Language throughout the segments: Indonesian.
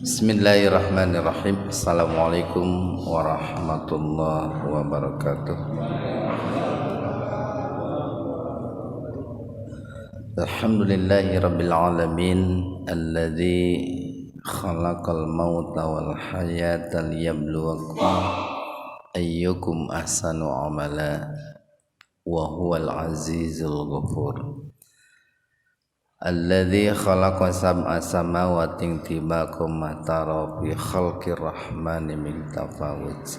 Bismillahirrahmanirrahim. Assalamualaikum warahmatullahi wabarakatuh. Alhamdulillahi rabbil alamin alladzi khalaqal mauta wal hayata liyabluwakum ayyukum ahsanu amala wa huwal azizul ghafur. Alladzi khalaqa sab'a samawati tibakum ma tara fi khalqir rahmani min tafawut.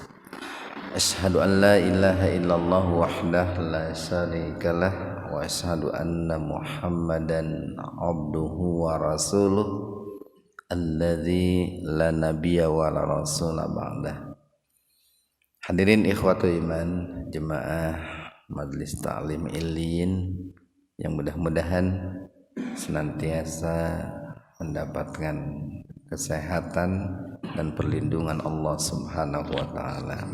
Asyhadu an la ilaha illallah wahdahu la syarikalah wa asyhadu anna Muhammadan abduhu wa rasuluh alladzi la nabiyya wa la rasula ba'dah. Hadirin ikhwatu iman, jemaah Majelis Ta'lim Illiyin yang mudah-mudahan senantiasa mendapatkan kesehatan dan perlindungan Allah Subhanahu wa taala.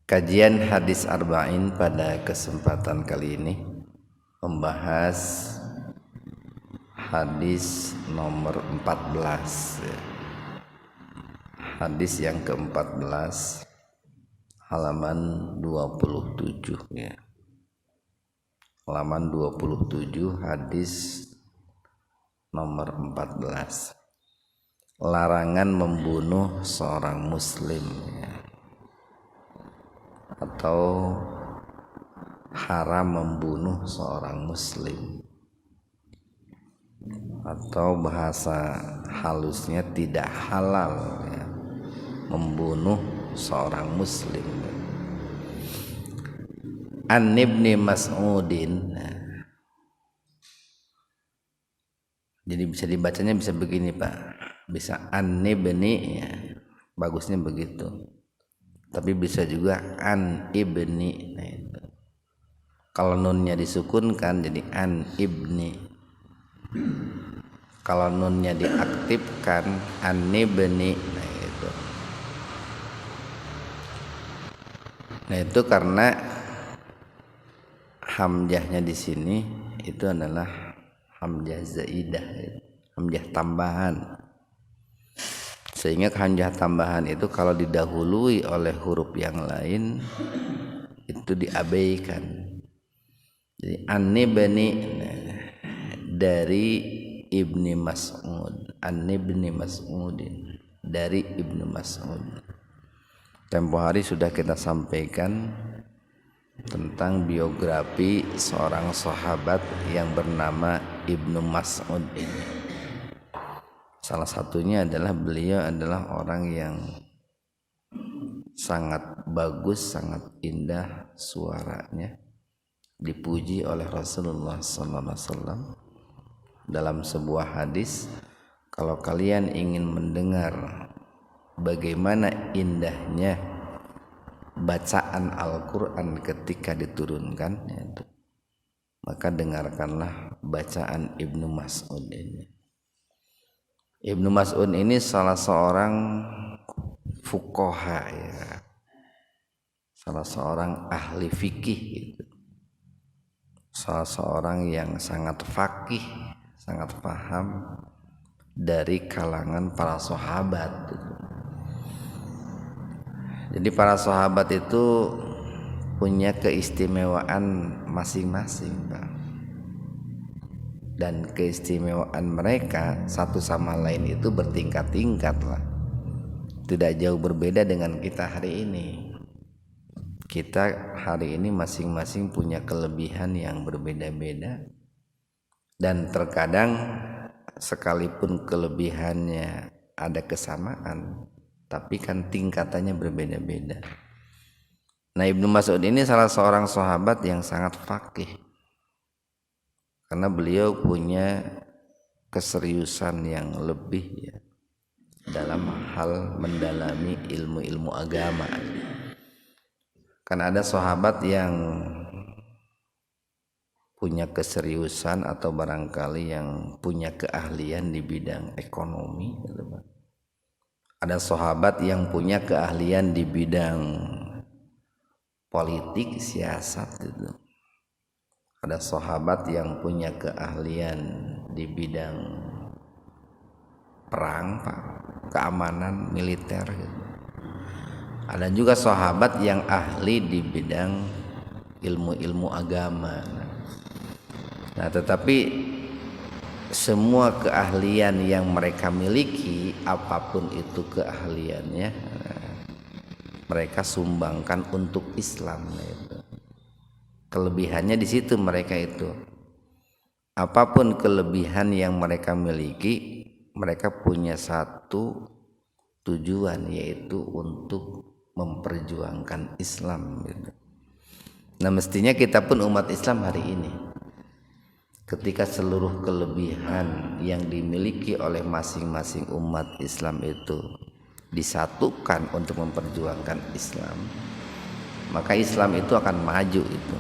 Kajian hadis arba'in pada kesempatan kali ini membahas hadis nomor 14. Hadis yang ke-14 halaman 27 ya. Halaman 27 hadis nomor 14. Larangan membunuh seorang muslim ya. Atau haram membunuh seorang muslim, atau bahasa halusnya tidak halal ya, membunuh seorang muslim. An Ibni Mas'udin. Jadi bisa dibacanya bisa begini Pak, bisa An Ibni ya, bagusnya begitu. Tapi bisa juga An Ibni. Nah itu. Kalau nunnya disukunkan jadi An Ibni. Kalau nunnya diaktifkan An Ibni. Nah itu. Nah itu karena hamzahnya di sini itu adalah hamzah zaidah, hamzah tambahan. Sehingga hamzah tambahan itu kalau didahului oleh huruf yang lain itu diabaikan. Jadi an-ibni dari Ibni Mas'ud, an-ibni Mas'udin dari Ibnu Mas'ud. Tempo hari sudah kita sampaikan tentang biografi seorang sahabat yang bernama Ibnu Mas'ud ini. Salah satunya adalah beliau adalah orang yang sangat bagus, sangat indah suaranya, dipuji oleh Rasulullah SAW dalam sebuah hadis, kalau kalian ingin mendengar bagaimana indahnya bacaan Al-Quran ketika diturunkan, maka dengarkanlah bacaan Ibnu Mas'ud ini. Ibnu Mas'ud ini salah seorang fuqaha ya, salah seorang ahli fikih gitu. Salah seorang yang sangat faqih, sangat paham dari kalangan para sahabat gitu. Jadi para sahabat itu punya keistimewaan masing-masing Pak. Dan keistimewaan mereka satu sama lain itu bertingkat-tingkat lah. Tidak jauh berbeda dengan kita hari ini. Kita hari ini masing-masing punya kelebihan yang berbeda-beda. Dan terkadang sekalipun kelebihannya ada kesamaan, tapi kan tingkatannya berbeda-beda. Nah Ibnu Mas'ud ini salah seorang sahabat yang sangat faqih. Karena beliau punya keseriusan yang lebih ya, dalam hal mendalami ilmu-ilmu agama. Karena ada sahabat yang punya keseriusan atau barangkali yang punya keahlian di bidang ekonomi. Ada sahabat yang punya keahlian di bidang politik, siasat gitu. Ada sahabat yang punya keahlian di bidang perang, Pak, keamanan militer gitu. Ada juga sahabat yang ahli di bidang ilmu-ilmu agama. Nah, tetapi semua keahlian yang mereka miliki, apapun itu keahliannya, mereka sumbangkan untuk Islam. Itu kelebihannya di situ mereka itu. Apapun kelebihan yang mereka miliki, mereka punya satu tujuan, yaitu untuk memperjuangkan Islam gitu. Nah, mestinya kita pun umat Islam hari ini, ketika seluruh kelebihan yang dimiliki oleh masing-masing umat Islam itu disatukan untuk memperjuangkan Islam, maka Islam itu akan maju, itu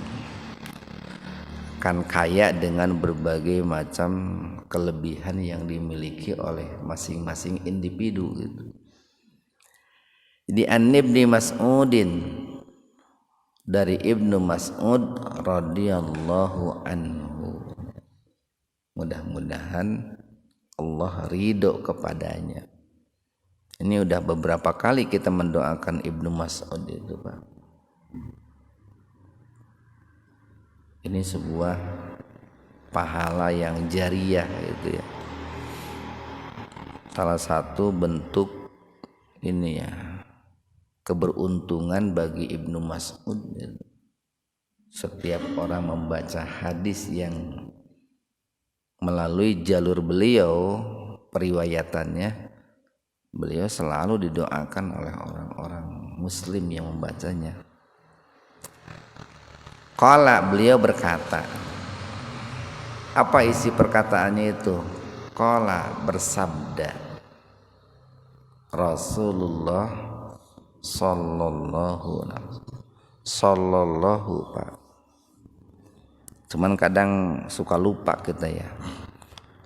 akan kaya dengan berbagai macam kelebihan yang dimiliki oleh masing-masing individu gitu. Di An-Ibni Mas'udin, dari Ibnu Mas'ud radhiyallahu anhu, mudah-mudahan Allah ridho kepadanya. Ini udah beberapa kali kita mendoakan Ibnu Mas'ud itu, Pak. Ini sebuah pahala yang jariyah itu ya. Salah satu bentuk ini ya, keberuntungan bagi Ibnu Mas'ud. Setiap orang membaca hadis yang melalui jalur beliau, periwayatannya, beliau selalu didoakan oleh orang-orang muslim yang membacanya. Qala, beliau berkata, apa isi perkataannya itu? Qala, bersabda Rasulullah sallallahu Pak. Cuman kadang suka lupa kita ya.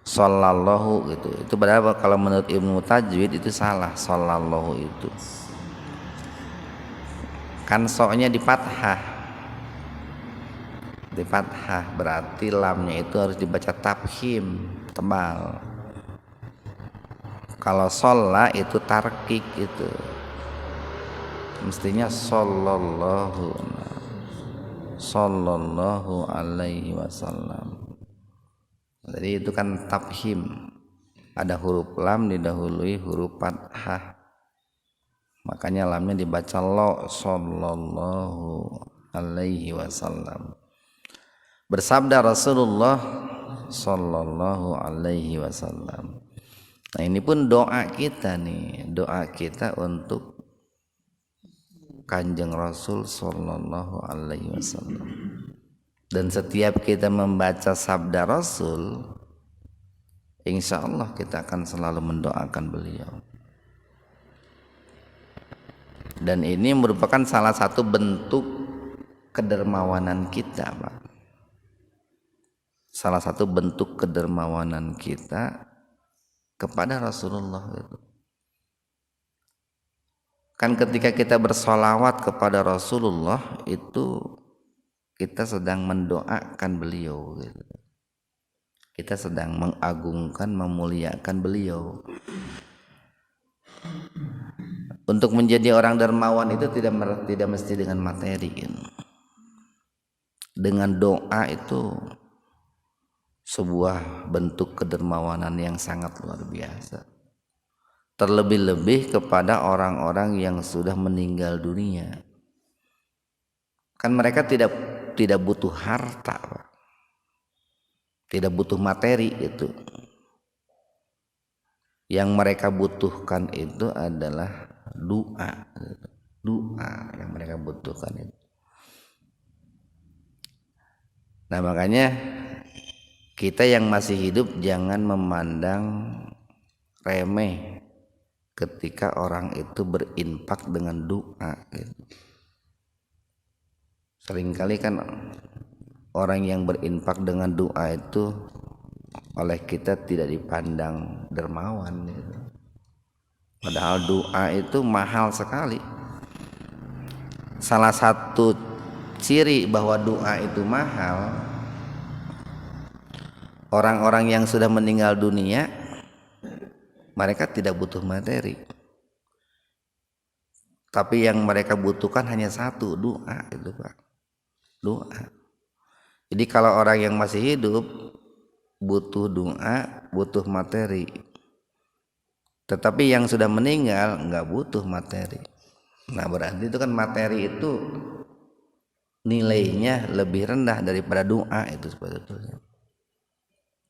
Sallallahu gitu. Itu berapa kalau menurut ilmu tajwid itu salah, sallallahu itu. Kan soknya di fathah. Di fathah berarti lamnya itu harus dibaca tafkhim, tebal. Kalau sholla itu tarkik itu. Mestinya sallallahu alaihi wasallam. Jadi itu kan tafhim, ada huruf lam didahului huruf fathah, makanya lamnya dibaca lo, sallallahu alaihi wasallam. Bersabda Rasulullah sallallahu alaihi wasallam. Nah, ini pun doa kita nih, doa kita untuk Kanjeng Rasul sallallahu alaihi wasallam. Dan setiap kita membaca sabda Rasul, insya Allah kita akan selalu mendoakan beliau. Dan ini merupakan salah satu bentuk kedermawanan kita, Pak. Salah satu bentuk kedermawanan kita kepada Rasulullah itu. Kan ketika kita bersolawat kepada Rasulullah itu kita sedang mendoakan beliau gitu. Kita sedang mengagungkan, memuliakan beliau. Untuk menjadi orang dermawan itu tidak mesti dengan materi gitu. Dengan doa itu sebuah bentuk kedermawanan yang sangat luar biasa. Terlebih-lebih kepada orang-orang yang sudah meninggal dunia. Kan mereka tidak butuh harta, Pak. Tidak butuh materi itu. Yang mereka butuhkan itu adalah doa. Doa yang mereka butuhkan itu. Nah, makanya kita yang masih hidup jangan memandang remeh ketika orang itu berinfak dengan doa gitu. Seringkali kan orang yang berinfak dengan doa itu oleh kita tidak dipandang dermawan gitu. Padahal doa itu mahal sekali. Salah satu ciri bahwa doa itu mahal, orang-orang yang sudah meninggal dunia Mereka tidak butuh materi, tapi yang mereka butuhkan hanya satu, doa itu Pak. Doa. Jadi kalau orang yang masih hidup butuh doa, butuh materi. Tetapi yang sudah meninggal nggak butuh materi. Nah berarti itu kan materi itu nilainya lebih rendah daripada doa itu sebetulnya.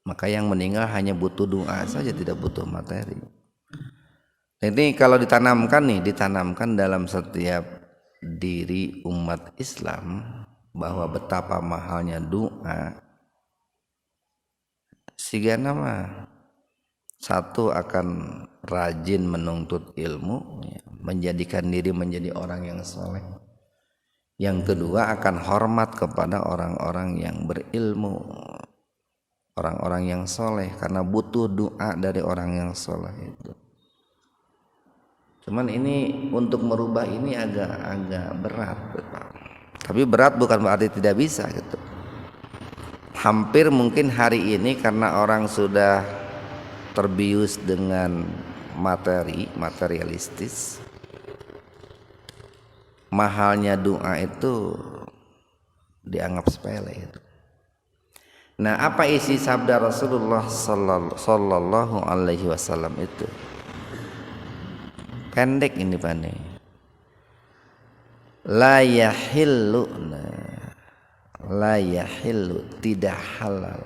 Maka yang meninggal hanya butuh doa saja, tidak butuh materi. Ini kalau ditanamkan dalam setiap diri umat Islam bahwa betapa mahalnya doa, sehingga nama satu akan rajin menuntut ilmu, menjadikan diri menjadi orang yang soleh. Yang kedua akan hormat kepada orang-orang yang berilmu, orang-orang yang soleh, karena butuh doa dari orang yang soleh itu. Cuman ini untuk merubah ini agak berat, tapi berat bukan berarti tidak bisa gitu. Hampir mungkin hari ini karena orang sudah terbius dengan materialistis, mahalnya doa itu dianggap sepele itu. Nah, apa isi sabda Rasulullah sallallahu alaihi wasallam itu? Pendek ini Pak nih. La yahillu tidak halal,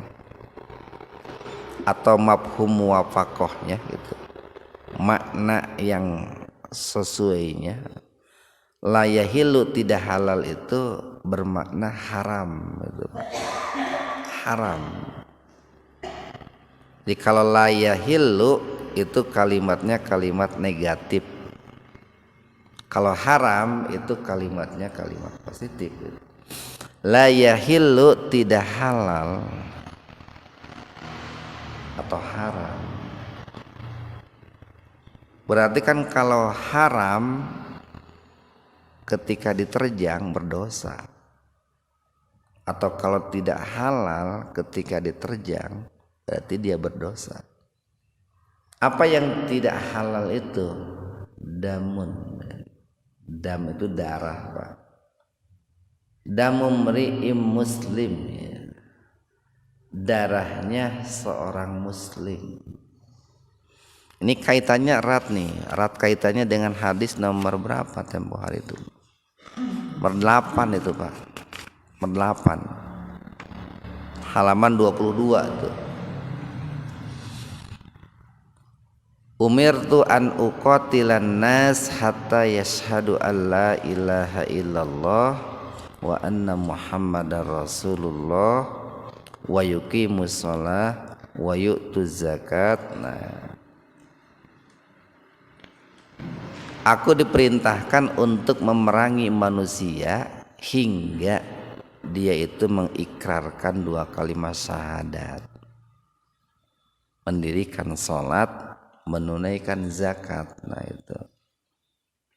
atau mafhum muwafaqahnya gitu. Makna yang sesuainya, la yahillu tidak halal itu bermakna haram gitu. Haram. Jadi kalau la yahillu itu kalimatnya kalimat negatif. Kalau haram itu kalimatnya kalimat positif. La yahillu tidak halal atau haram. Berarti kan kalau haram ketika diterjang berdosa, atau kalau tidak halal ketika diterjang berarti dia berdosa. Apa yang tidak halal itu? Damun. Dam itu darah Pak. Damum mri'im muslim, darahnya seorang muslim. Ini kaitannya erat nih, erat kaitannya dengan hadis nomor berapa tempo hari itu? Nomor 8 itu Pak. Nomor 8 halaman 22 tuh. Umirtu an uqatilan nas hatta yashhadu an la ilaha illallah wa anna muhammadar rasulullah wa yuqimus shalah wa yu'tuz zakat. Nah, aku diperintahkan untuk memerangi manusia hingga dia itu mengikrarkan 2 kalimat syahadat, mendirikan sholat, menunaikan zakat. Nah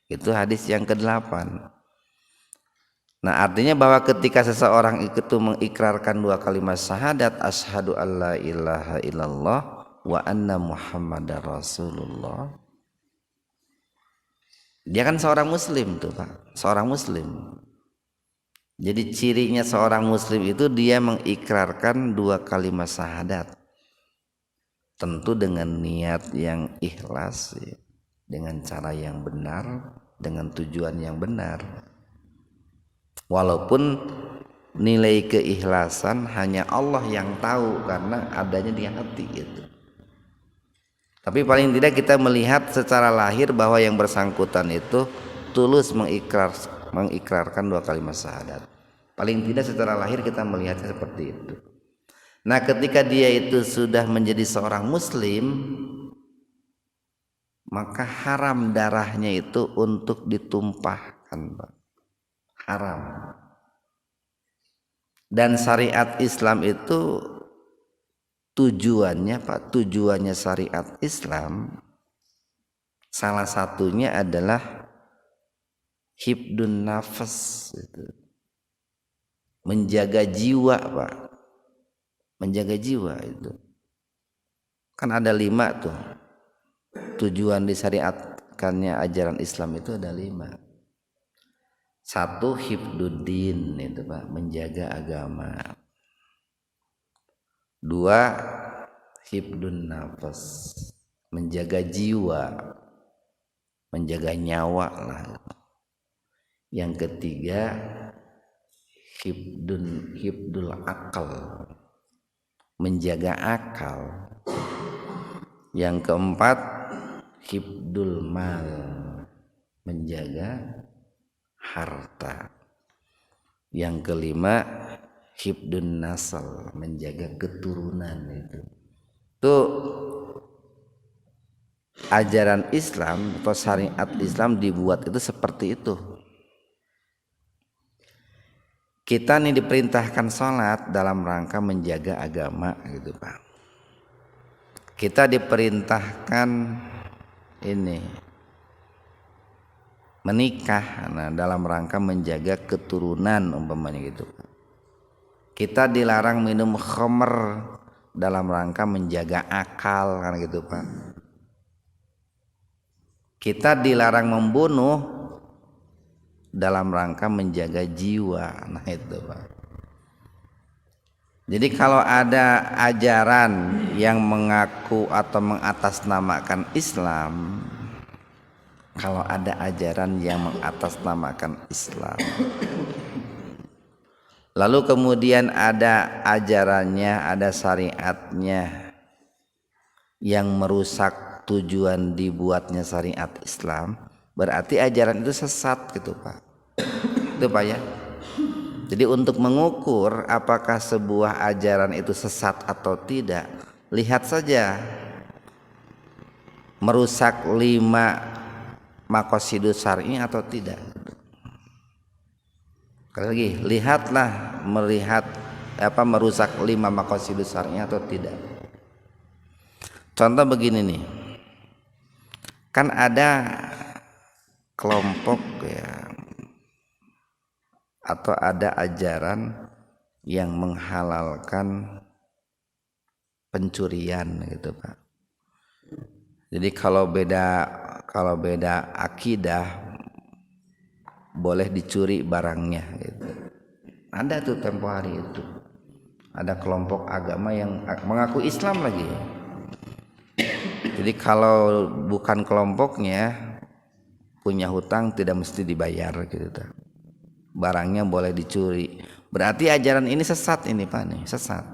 itu hadis yang ke-8. Nah artinya bahwa ketika seseorang itu mengikrarkan 2 kalimat syahadat, asyhadu alla ilaha illallah wa anna muhammadar rasulullah, dia kan seorang muslim tuh Pak, seorang muslim. Jadi cirinya seorang muslim itu dia mengikrarkan 2 kalimat syahadat, tentu dengan niat yang ikhlas, dengan cara yang benar, dengan tujuan yang benar. Walaupun nilai keikhlasan hanya Allah yang tahu karena adanya di hati itu. Tapi paling tidak kita melihat secara lahir bahwa yang bersangkutan itu tulus mengikrarkan 2 kalimat syahadat. Paling tidak secara lahir kita melihatnya seperti itu. Nah ketika dia itu sudah menjadi seorang muslim, maka haram darahnya itu untuk ditumpahkan Pak. Haram. Dan syariat Islam itu tujuannya Pak, tujuannya syariat Islam salah satunya adalah hibdun nafas itu. Menjaga jiwa Pak, menjaga jiwa itu kan ada 5 tuh. tujuan disyariatkannya ajaran Islam itu ada 5. 1 hifduddin itu Pak, menjaga agama. 2 hifdun nafas, menjaga jiwa, menjaga nyawa lah. Yang ketiga hifdul akal, menjaga akal. Yang keempat hifdul mal, menjaga harta. Yang kelima hifdun nasal, menjaga keturunan. Itu ajaran Islam atau syariat Islam dibuat itu seperti itu. Kita nih diperintahkan sholat dalam rangka menjaga agama gitu Pak. Kita diperintahkan ini menikah, nah dalam rangka menjaga keturunan umpamanya gitu. Kita dilarang minum khamr dalam rangka menjaga akal kan gitu Pak. Kita dilarang membunuh dalam rangka menjaga jiwa, nah itu Pak. Jadi kalau ada ajaran yang mengaku atau mengatasnamakan Islam, kalau ada ajaran yang mengatasnamakan Islam, lalu kemudian ada ajarannya, ada syariatnya yang merusak tujuan dibuatnya syariat Islam, berarti ajaran itu sesat gitu Pak. Itu Pak ya. Jadi untuk mengukur apakah sebuah ajaran itu sesat atau tidak, lihat saja merusak 5 maqasidus syar'i atau tidak. Sekali lagi, lihatlah merusak 5 maqasidus syar'i atau tidak. Contoh begini nih. Kan ada kelompok ya, atau ada ajaran yang menghalalkan pencurian gitu Pak. Jadi kalau beda akidah boleh dicuri barangnya gitu. Ada tuh tempo hari itu. Ada kelompok agama yang mengaku Islam lagi. Jadi kalau bukan kelompoknya punya hutang tidak mesti dibayar gitu. Barangnya boleh dicuri. Berarti ajaran ini sesat ini Pak nih, sesat.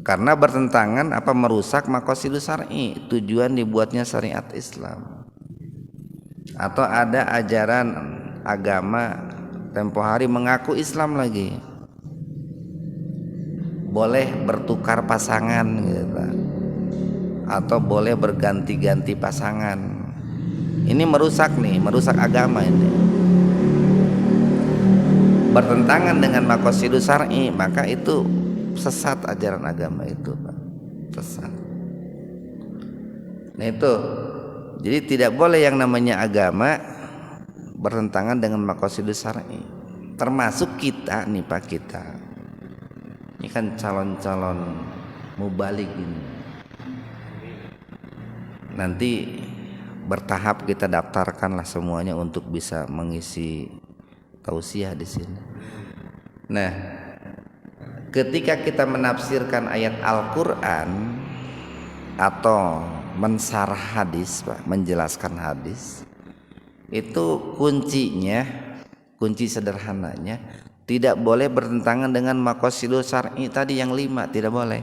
Karena bertentangan merusak maqasidus syar'i, tujuan dibuatnya syariat Islam. Atau ada ajaran agama tempo hari mengaku Islam lagi. Boleh bertukar pasangan gitu. Atau boleh berganti-ganti pasangan. Ini merusak agama ini. Bertentangan dengan maqasidus syar'i, maka itu sesat ajaran agama itu Pak. Sesat. Nah itu. Jadi tidak boleh yang namanya agama bertentangan dengan maqasidus syar'i. Termasuk kita nih Pak, kita. Ini kan calon-calon mubaligh ini. Nanti bertahap kita daftarkanlah semuanya untuk bisa mengisi tausiah di sini. Nah, ketika kita menafsirkan ayat Al-Qur'an atau mensarah hadis, Pak, menjelaskan hadis, itu kunci sederhananya tidak boleh bertentangan dengan maqasidus syar'i tadi yang 5, tidak boleh.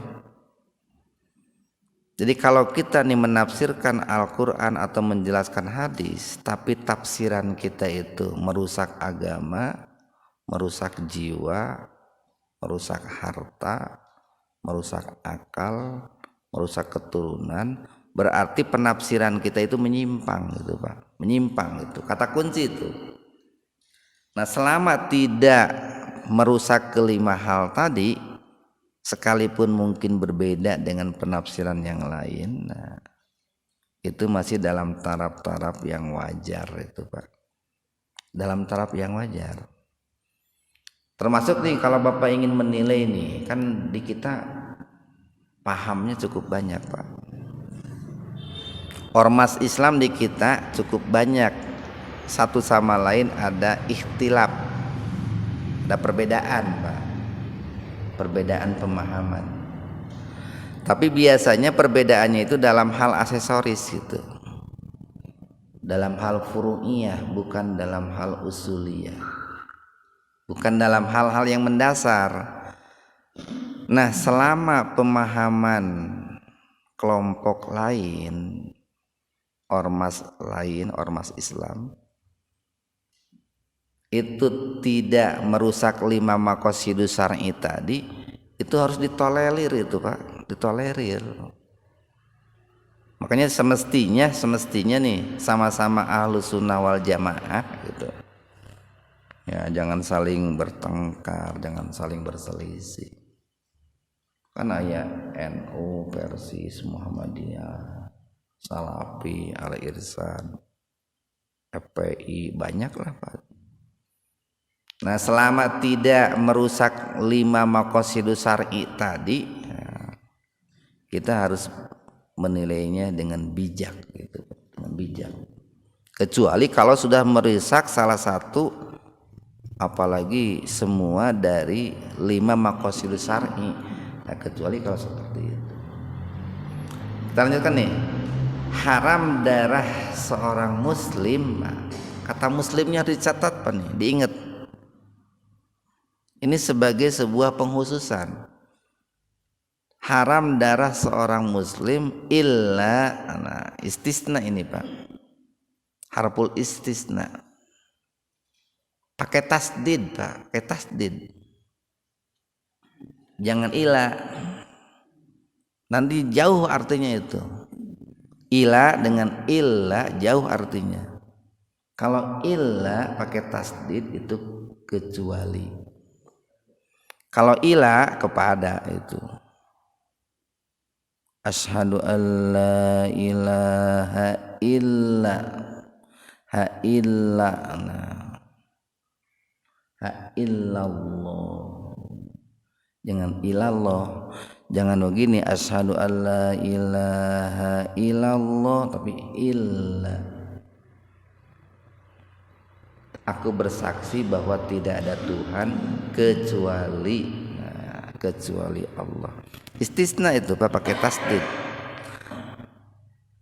Jadi kalau kita nih menafsirkan Al-Qur'an atau menjelaskan hadis, tapi tafsiran kita itu merusak agama, merusak jiwa, merusak harta, merusak akal, merusak keturunan, berarti penafsiran kita itu menyimpang gitu Pak. Menyimpang itu kata kunci itu. Nah, selama tidak merusak kelima hal tadi, sekalipun mungkin berbeda dengan penafsiran yang lain, nah, itu masih dalam taraf-taraf yang wajar itu Pak. Dalam taraf yang wajar. Termasuk nih kalau Bapak ingin menilai nih, kan di kita pahamnya cukup banyak Pak. Ormas Islam di kita cukup banyak, satu sama lain ada ikhtilaf, ada perbedaan Pak, perbedaan pemahaman. Tapi biasanya perbedaannya itu dalam hal aksesoris gitu, dalam hal furu'iyah, bukan dalam hal usuliyah, bukan dalam hal-hal yang mendasar. Nah, selama pemahaman kelompok lain, ormas lain, ormas Islam itu tidak merusak 5 maqasidus syar'i tadi, itu harus ditolerir itu Pak, ditolerir. Makanya semestinya nih sama-sama ahlus sunnah wal jamaah gitu ya, jangan saling bertengkar, jangan saling berselisih. Kan aya NU, Persis, Muhammadiyah, Salafi, Al-Irsan, FPI, banyak lah Pak. Nah, selama tidak merusak 5 maqasidus syar'i tadi, kita harus menilainya dengan bijak gitu, dengan bijak. Kecuali kalau sudah merusak salah satu, apalagi semua dari 5 maqasidus syar'i. Nah, kecuali kalau seperti itu. Kita lanjutkan nih. Haram darah seorang muslim. Kata muslimnya dicatat Pak nih, diingat. Ini sebagai sebuah penghususan. Haram darah seorang muslim illa, nah, istisna ini Pak, harful istisna, pakai tasdid Pak, pakai tasdid, jangan ila, nanti jauh artinya itu. Ila dengan illa jauh artinya. Kalau illa pakai tasdid itu kecuali, kalau ila kepada itu. Asyhadu an la ilaha illa ha illa ha illallah, jangan ilallah, jangan begini asyhadu an la ilaha illallah tapi illa, aku bersaksi bahwa tidak ada Tuhan kecuali, kecuali Allah. Istisna itu Pak pakai tasdid.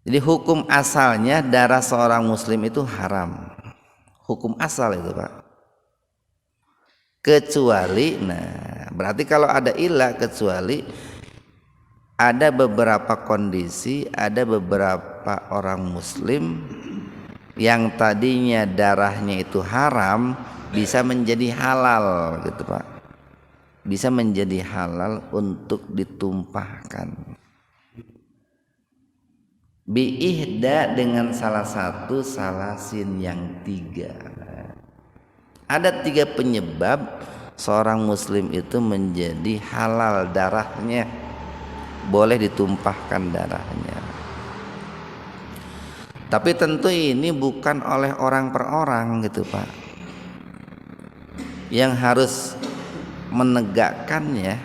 Jadi hukum asalnya darah seorang muslim itu haram. Hukum asal itu Pak. Kecuali, nah berarti kalau ada ilah, kecuali ada beberapa kondisi, ada beberapa orang muslim yang tadinya darahnya itu haram bisa menjadi halal gitu Pak, bisa menjadi halal untuk ditumpahkan biihda, dengan salah satu salasin yang 3. Ada 3 penyebab seorang muslim itu menjadi halal darahnya, boleh ditumpahkan darahnya. Tapi tentu ini bukan oleh orang per orang gitu Pak, yang harus menegakkannya,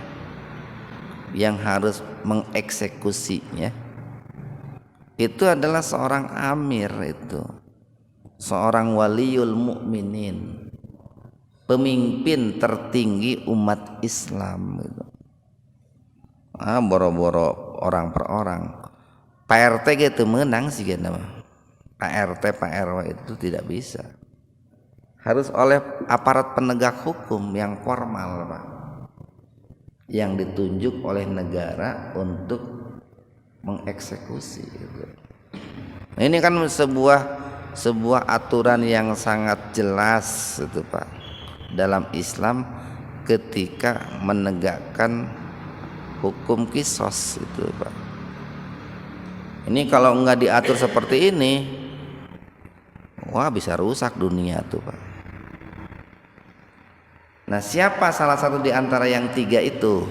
yang harus mengeksekusinya itu adalah seorang amir, itu seorang waliul mukminin, pemimpin tertinggi umat Islam gitu. Boro-boro orang per orang. Pak RT gitu menang sih gitu. Pak RT, Pak RW itu tidak bisa. Harus oleh aparat penegak hukum yang formal Pak, yang ditunjuk oleh negara untuk mengeksekusi gitu. Nah, ini kan sebuah aturan yang sangat jelas itu Pak dalam Islam ketika menegakkan hukum kisos itu Pak. Ini kalau enggak diatur seperti ini, wah bisa rusak dunia tuh Pak. Nah, siapa salah satu di antara yang 3 itu?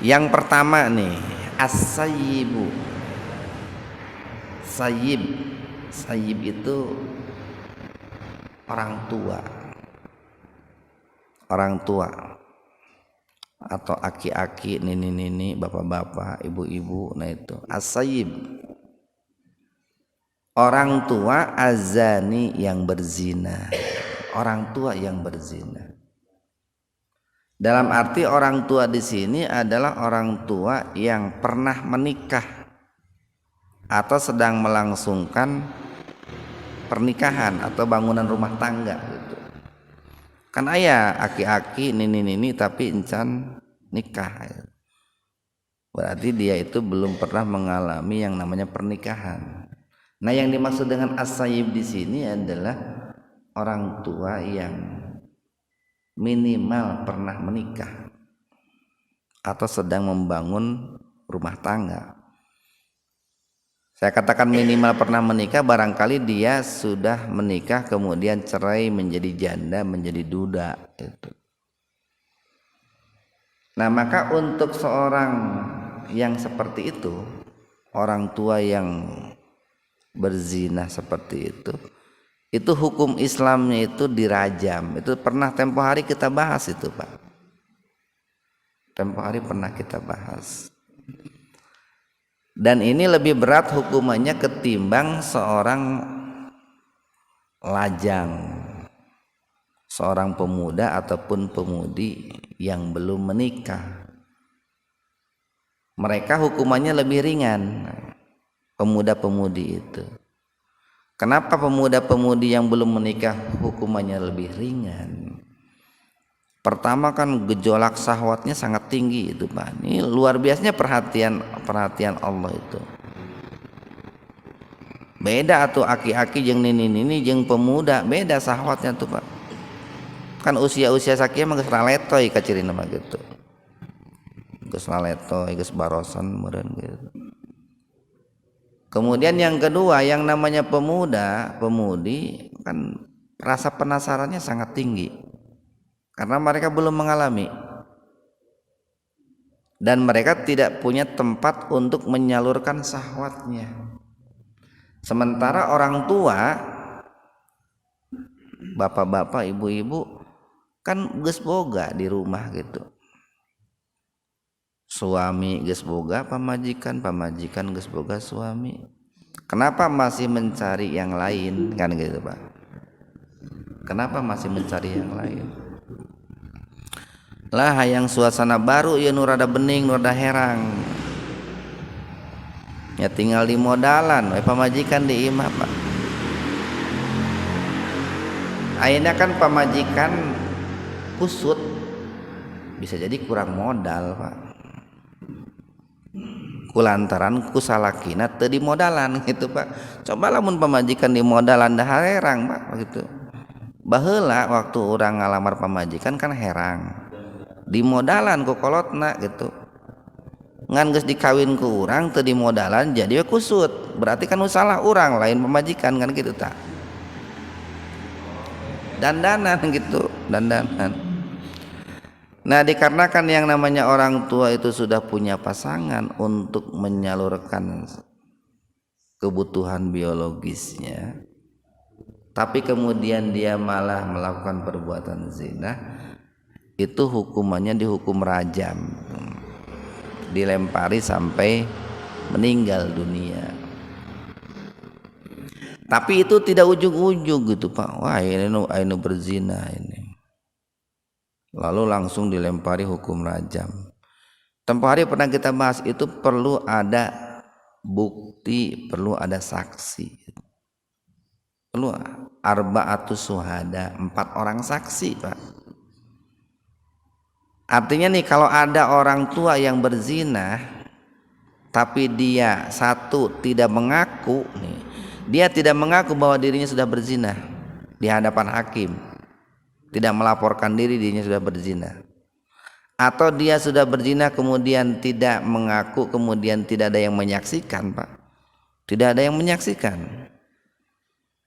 Yang pertama nih, as-sayyibu. Sayyib itu orang tua. Orang tua. atau aki-aki, nini-nini, bapak-bapak, ibu-ibu. Nah itu as-sayyib, orang tua, azani yang berzina, orang tua yang berzina. Dalam arti orang tua di sini adalah orang tua yang pernah menikah atau sedang melangsungkan pernikahan atau bangunan rumah tangga gitu. Kan ayah aki-aki, nini-nini tapi encan nikah. Berarti dia itu belum pernah mengalami yang namanya pernikahan. Nah, yang dimaksud dengan as-sayyib di sini adalah orang tua yang minimal pernah menikah atau sedang membangun rumah tangga. Saya katakan minimal pernah menikah, barangkali dia sudah menikah kemudian cerai menjadi janda, menjadi duda itu. Nah, maka untuk seorang yang seperti itu, orang tua yang berzina seperti itu hukum Islamnya itu dirajam. Itu pernah tempo hari kita bahas itu, Pak. Tempo hari pernah kita bahas. Dan ini lebih berat hukumannya ketimbang seorang lajang, seorang pemuda ataupun pemudi yang belum menikah. Mereka hukumannya lebih ringan, pemuda-pemudi itu. Kenapa pemuda-pemudi yang belum menikah hukumannya lebih ringan? Pertama kan gejolak syahwatnya sangat tinggi itu, Pak. Ini luar biasanya perhatian Allah itu. Beda tuh aki-aki jeung nini-nini jeung pemuda, beda syahwatnya tuh, Pak. Kan usia-usia sakieu mah geus raletoy kacirina mah gitu. Geus raletoy, geus barosan meureun gitu. Kemudian yang kedua, yang namanya pemuda, pemudi kan rasa penasarannya sangat tinggi. Karena mereka belum mengalami dan mereka tidak punya tempat untuk menyalurkan syahwatnya. Sementara orang tua, bapak-bapak, ibu-ibu kan geus boga di rumah gitu. Suami geus boga pamajikan, pamajikan geus boga suami. Kenapa masih mencari yang lain kan gitu, Pak? Kenapa masih mencari yang lain? Lah hayang suasana baru ya nu rada bening, nu rada herang. Ya tinggal di modalan we pamajikan di imah, Pak. Ayeuna kan pamajikan kusut bisa jadi kurang modal, Pak. Kulantaran kusalakina teu di modalan gitu, Pak. Coba lamun pamajikan di modalan dah herang, Pak, gitu. Baheula waktu urang ngalamar pamajikan kan herang. Di modalan ku kolotna gitu, ngan geus dikawin ku urang teu di modalan jadi we kusut, berarti kan salah urang lain pemajikan kan gitu tak. Dandanan gitu, dandanan. Nah, dikarenakan yang namanya orang tua itu sudah punya pasangan untuk menyalurkan kebutuhan biologisnya, tapi kemudian dia malah melakukan perbuatan zina, itu hukumannya dihukum rajam, dilempari sampai meninggal dunia. Tapi itu tidak ujug-ujug gitu, Pak. Wah, ini berzina ini, lalu langsung dilempari hukum rajam. Tempoh hari pernah kita bahas itu perlu ada bukti, perlu ada saksi, perlu arba'atus syuhada, 4 orang saksi, Pak. Artinya nih, kalau ada orang tua yang berzina tapi dia satu tidak mengaku nih, dia tidak mengaku bahwa dirinya sudah berzina di hadapan hakim, tidak melaporkan dirinya sudah berzina, atau dia sudah berzina kemudian tidak mengaku, kemudian tidak ada yang menyaksikan, Pak. Tidak ada yang menyaksikan,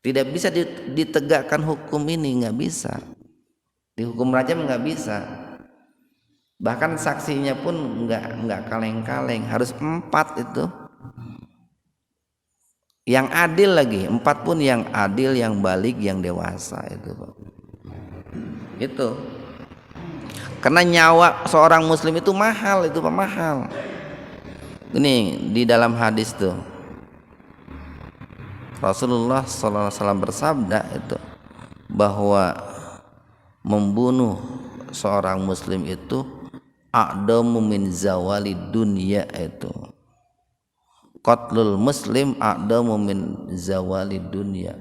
tidak bisa ditegakkan hukum ini, nggak bisa dihukum rajam, nggak bisa. Bahkan saksinya pun nggak kaleng-kaleng, harus 4 itu yang adil lagi, 4 pun yang adil, yang balik, yang dewasa itu, Pak. Itu Karena nyawa seorang muslim itu mahal, itu Pak, mahal. Ini di dalam hadis tuh Rasulullah SAW bersabda itu bahwa membunuh seorang muslim itu a'damu min zawali dunya, itu qatlul muslim a'damu min zawali dunya.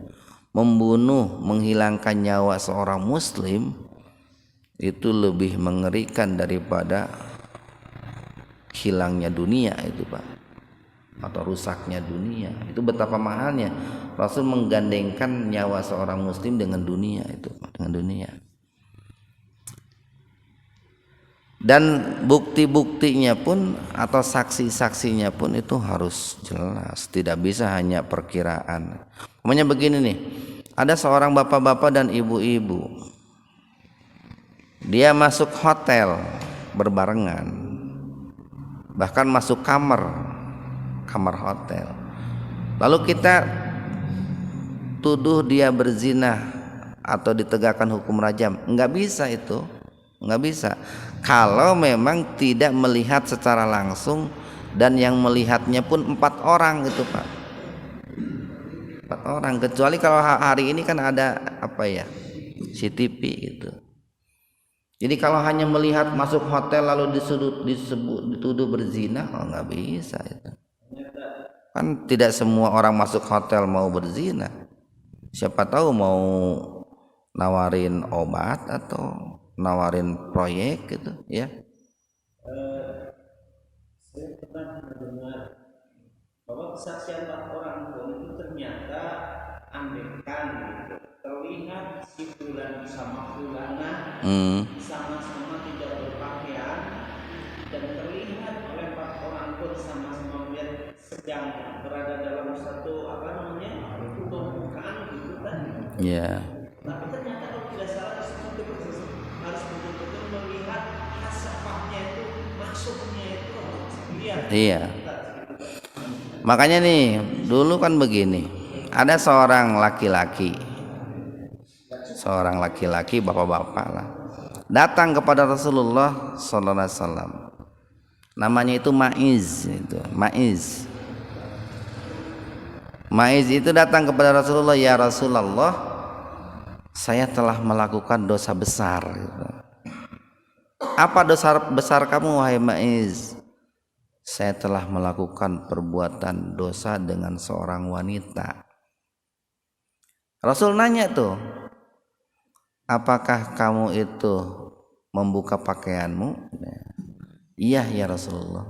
Membunuh, menghilangkan nyawa seorang muslim itu lebih mengerikan daripada hilangnya dunia itu Pak, atau rusaknya dunia. Itu betapa mahalnya Rasul menggandengkan nyawa seorang muslim dengan dunia itu, dengan dunia. Dan bukti-buktinya pun atau saksi-saksinya pun itu harus jelas, tidak bisa hanya perkiraan. Namanya begini nih, ada seorang bapak-bapak dan ibu-ibu, dia masuk hotel berbarengan, bahkan masuk kamar hotel, lalu kita tuduh dia berzina atau ditegakkan hukum rajam. Nggak bisa itu, nggak bisa kalau memang tidak melihat secara langsung, dan yang melihatnya pun 4 orang itu Pak, 4 orang. Kecuali kalau hari ini kan ada apa ya, CCTV gitu. Jadi kalau hanya melihat masuk hotel lalu dituduh berzina, nggak bisa itu. Kan tidak semua orang masuk hotel mau berzina. Siapa tahu mau nawarin obat atau nawarin proyek gitu ya. Saya pernah mendengar bahwa kesaksian 4 orang itu ternyata andekan gitu, terlihat si fulan sama fulana sama-sama tidak berpakaian, dan terlihat oleh 4 orang pun sama-sama melihat sedang berada dalam satu tumpukan gitu kan. Iya. Tapi ternyata kalau tidak salah harus betul-betul melihat hasapahnya itu, masuknya itu lihat. Iya. Makanya nih dulu kan begini, ada seorang laki-laki bapak-bapak lah, datang kepada Rasulullah sallallahu alaihi wasallam. Namanya itu Maiz itu datang kepada Rasulullah, ya Rasulullah, saya telah melakukan dosa besar gitu. Apa dosa besar kamu wahai Maiz? Saya telah melakukan perbuatan dosa dengan seorang wanita. Rasul nanya tuh, apakah kamu itu membuka pakaianmu? Iya ya Rasulullah.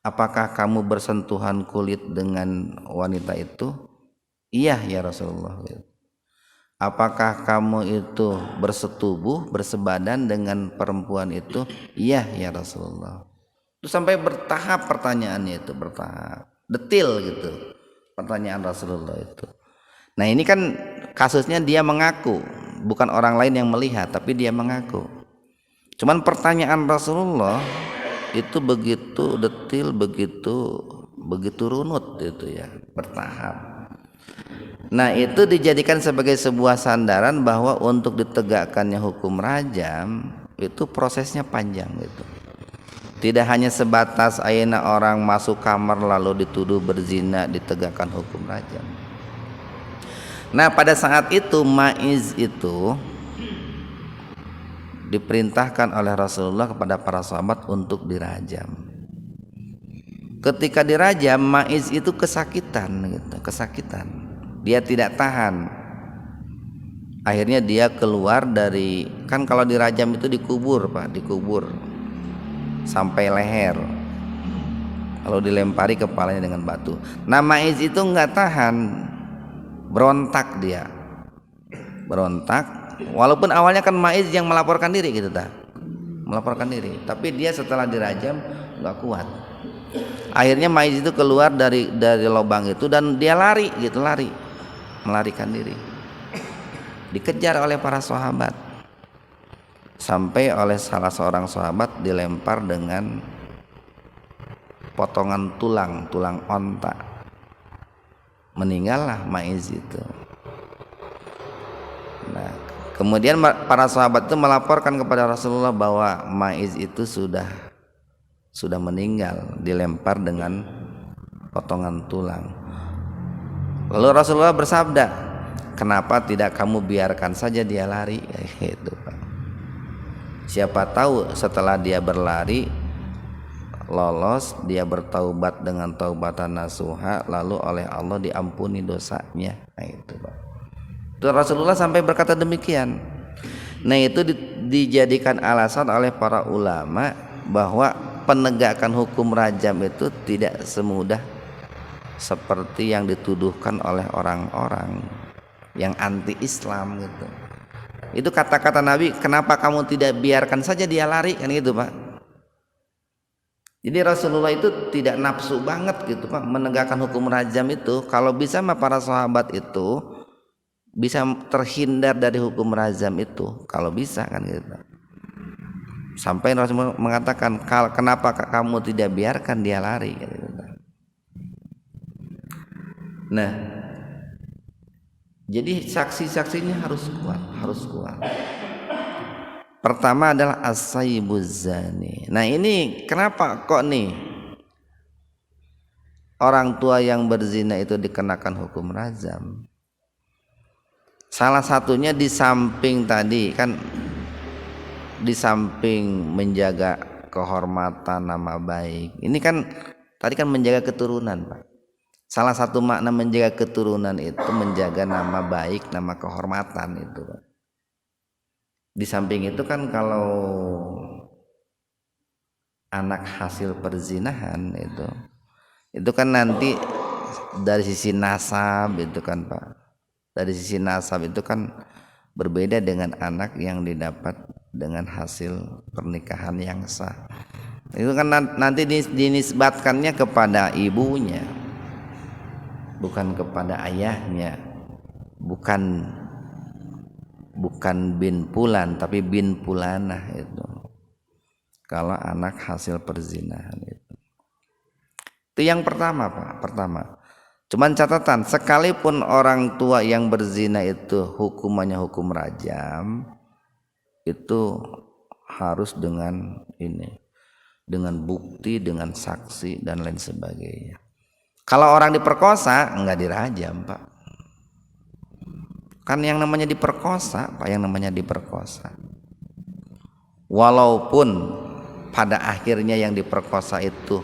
Apakah kamu bersentuhan kulit dengan wanita itu? Iya ya Rasulullah. Apakah kamu itu bersetubuh, bersebadan dengan perempuan itu? Iya ya Rasulullah. Itu sampai bertahap pertanyaannya itu, bertahap detil gitu pertanyaan Rasulullah itu. Nah ini kan kasusnya dia mengaku, bukan orang lain yang melihat, tapi dia mengaku. Cuman pertanyaan Rasulullah itu begitu detil, begitu runut itu ya, bertahap. Nah itu dijadikan sebagai sebuah sandaran bahwa untuk ditegakkannya hukum rajam itu prosesnya panjang gitu. Tidak hanya sebatas ayeuna orang masuk kamar lalu dituduh berzina ditegakkan hukum rajam. Nah pada saat itu Maiz itu diperintahkan oleh Rasulullah kepada para sahabat untuk dirajam. Ketika dirajam, Maiz itu kesakitan. Dia tidak tahan. Akhirnya dia keluar dari, kan kalau dirajam itu dikubur sampai leher, lalu dilempari kepalanya dengan batu. Nah Maiz itu nggak tahan, berontak, walaupun awalnya kan Maiz yang melaporkan diri gitu tapi dia setelah dirajam nggak kuat. Akhirnya Maiz itu keluar dari lubang itu dan dia lari, melarikan diri, dikejar oleh para sahabat. Sampai oleh salah seorang sahabat dilempar dengan potongan tulang onta. Meninggallah Maiz itu. Nah, Kemudian para sahabat itu melaporkan kepada Rasulullah bahwa Maiz itu sudah meninggal, dilempar dengan potongan tulang. Lalu Rasulullah bersabda, kenapa tidak kamu biarkan saja dia lari? Gitu, Pak. Siapa tahu setelah dia berlari lolos, dia bertaubat dengan taubatan nasuha, lalu oleh Allah diampuni dosanya. Nah itu, Pak. Itu Rasulullah sampai berkata demikian. Nah itu dijadikan alasan oleh para ulama bahwa penegakan hukum rajam itu tidak semudah seperti yang dituduhkan oleh orang-orang yang anti Islam gitu. Itu kata-kata Nabi, kenapa kamu tidak biarkan saja dia lari, kan gitu, Pak. Jadi Rasulullah itu tidak nafsu banget gitu, Pak, menegakkan hukum rajam itu. Kalau bisa mah para sahabat itu bisa terhindar dari hukum rajam itu, kalau bisa kan gitu. Sampai Rasulullah mengatakan, kenapa kamu tidak biarkan dia lari, gitu. Nah, jadi saksi-saksinya harus kuat. Pertama adalah as-sayyibuz zani. Nah ini kenapa kok nih orang tua yang berzina itu dikenakan hukum rajam? Salah satunya di samping tadi kan, di samping menjaga kehormatan, nama baik. Ini kan tadi kan menjaga keturunan, Pak. Salah satu makna menjaga keturunan itu menjaga nama baik, nama kehormatan itu, Pak. Di samping itu kan kalau anak hasil perzinahan itu kan nanti dari sisi nasab itu kan, Pak. Dari sisi nasab itu kan berbeda dengan anak yang didapat dengan hasil pernikahan yang sah. Itu kan nanti dinisbatkannya kepada ibunya, bukan kepada ayahnya. Bukan bin Fulan tapi bin Fulanah itu. Kalau anak hasil perzinahan itu yang pertama, Pak. Cuman catatan, sekalipun orang tua yang berzina itu hukumannya hukum rajam, itu harus dengan bukti, dengan saksi dan lain sebagainya. Kalau orang diperkosa enggak dirajam, Pak. Kan yang namanya diperkosa, Pak, Walaupun pada akhirnya yang diperkosa itu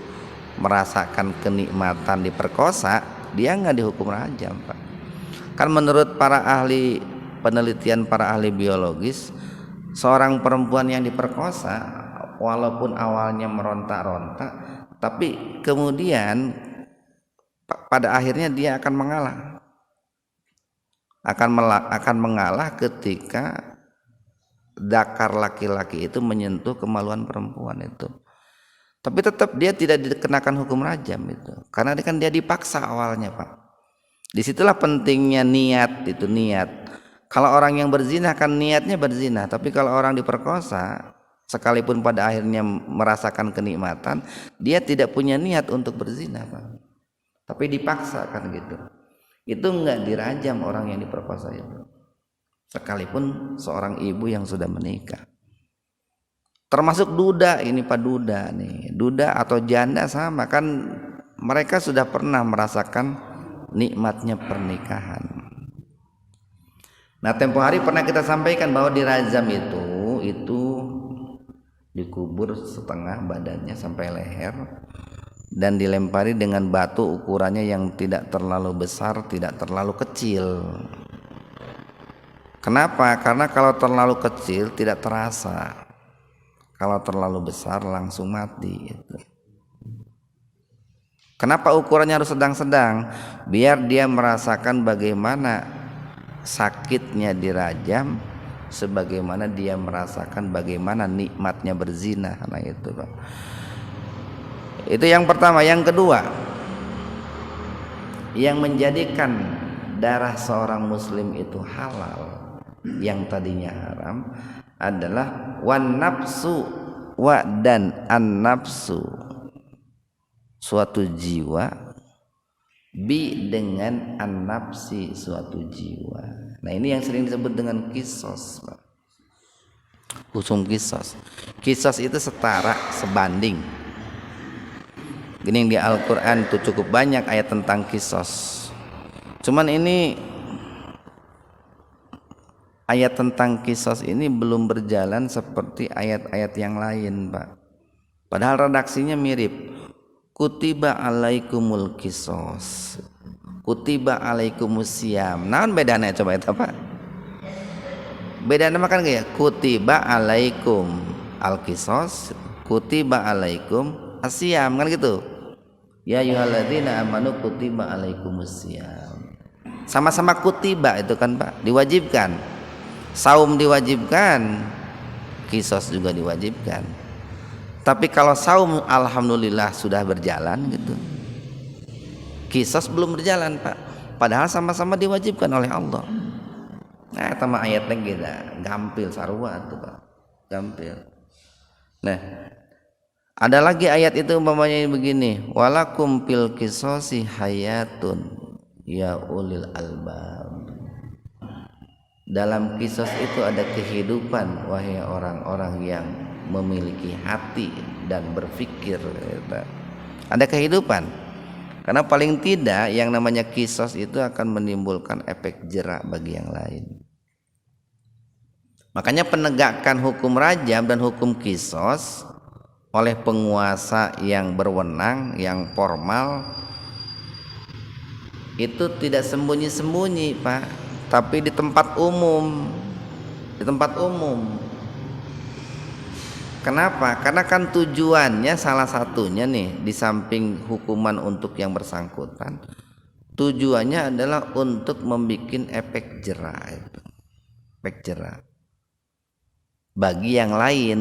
merasakan kenikmatan diperkosa, dia nggak dihukum rajam, Pak. Kan menurut penelitian para ahli biologis, seorang perempuan yang diperkosa walaupun awalnya meronta-ronta, tapi kemudian pada akhirnya dia akan mengalah ketika dakar laki-laki itu menyentuh kemaluan perempuan itu. Tapi tetap dia tidak dikenakan hukum rajam itu, karena dia dipaksa awalnya, Pak. Disitulah pentingnya niat. Kalau orang yang berzina kan niatnya berzina, tapi kalau orang diperkosa sekalipun pada akhirnya merasakan kenikmatan, dia tidak punya niat untuk berzina, Pak. Tapi dipaksa kan gitu. Itu enggak dirajam orang yang diperkosa itu, sekalipun seorang ibu yang sudah menikah. Termasuk duda ini, Pak, duda atau janda sama kan, mereka sudah pernah merasakan nikmatnya pernikahan. Nah, tempo hari pernah kita sampaikan bahwa di rajam itu dikubur setengah badannya sampai leher dan dilempari dengan batu ukurannya yang tidak terlalu besar, tidak terlalu kecil. Kenapa? Karena kalau terlalu kecil tidak terasa. Kalau terlalu besar langsung mati itu. Kenapa ukurannya harus sedang-sedang? Biar dia merasakan bagaimana sakitnya dirajam, sebagaimana dia merasakan bagaimana nikmatnya berzina. Nah itu, Pak. Itu yang pertama. Yang kedua, yang menjadikan darah seorang muslim itu halal yang tadinya haram adalah wan nafsu dan an nafsu, suatu jiwa, bi dengan an nafsi, suatu jiwa. Nah ini yang sering disebut dengan kisos, Pak. Hukum kisos. Kisos itu setara, sebanding. Gini, di Al-Quran itu cukup banyak ayat tentang kisos. Cuman ini ayat tentang kisos ini belum berjalan seperti ayat-ayat yang lain, Pak. Padahal redaksinya mirip. Kutiba alaikumul kisos, kutiba alaikumus siyam. Naon bedanya coba itu, Pak? Bedanya makan kayak kutiba alaikum al-kisos, kutiba alaikum asyam, kan gitu. Ya ayyuhalladzina amanu kutiba alaikumus siyam. Sama-sama kutiba itu kan, Pak, diwajibkan. Saum diwajibkan, kisos juga diwajibkan. Tapi kalau saum alhamdulillah sudah berjalan gitu. Kisos belum berjalan, Pak. Padahal sama-sama diwajibkan oleh Allah. Nah, sama ayatnya kita gampil sarua tuh, Pak. Gampil. Nah, ada lagi ayat itu umpamanya begini, walakum fil qisasi hayatun ya ulil albab. Dalam kisos itu ada kehidupan wahai orang-orang yang memiliki hati dan berpikir. Ada kehidupan. Karena paling tidak yang namanya kisos itu akan menimbulkan efek jerak bagi yang lain. Makanya penegakan hukum rajam dan hukum kisos oleh penguasa yang berwenang, yang formal, itu tidak sembunyi-sembunyi, Pak, tapi di tempat umum. Di tempat umum. Kenapa? Karena kan tujuannya salah satunya nih, di samping hukuman untuk yang bersangkutan, tujuannya adalah untuk membuat efek jerak itu. Efek jerak bagi yang lain,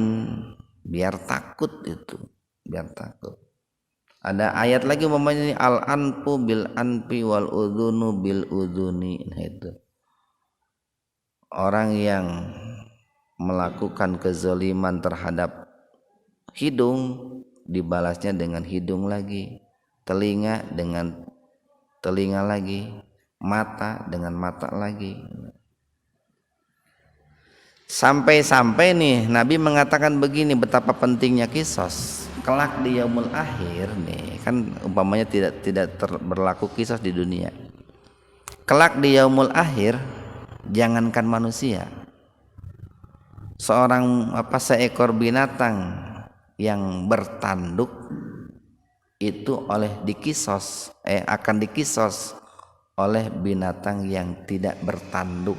biar takut itu, biar takut. Ada ayat lagi umpamanya al anfu bil anfi wal udhunu bil udhuni. Nah itu orang yang melakukan kezaliman terhadap hidung dibalasnya dengan hidung lagi, telinga dengan telinga lagi, mata dengan mata lagi. Sampai-sampai nih Nabi mengatakan begini, betapa pentingnya kisos. Kelak di yaumul akhir nih, kan umpamanya tidak berlaku kisos di dunia. Kelak di yaumul akhir, jangankan manusia, seekor binatang yang bertanduk itu akan dikisos oleh binatang yang tidak bertanduk.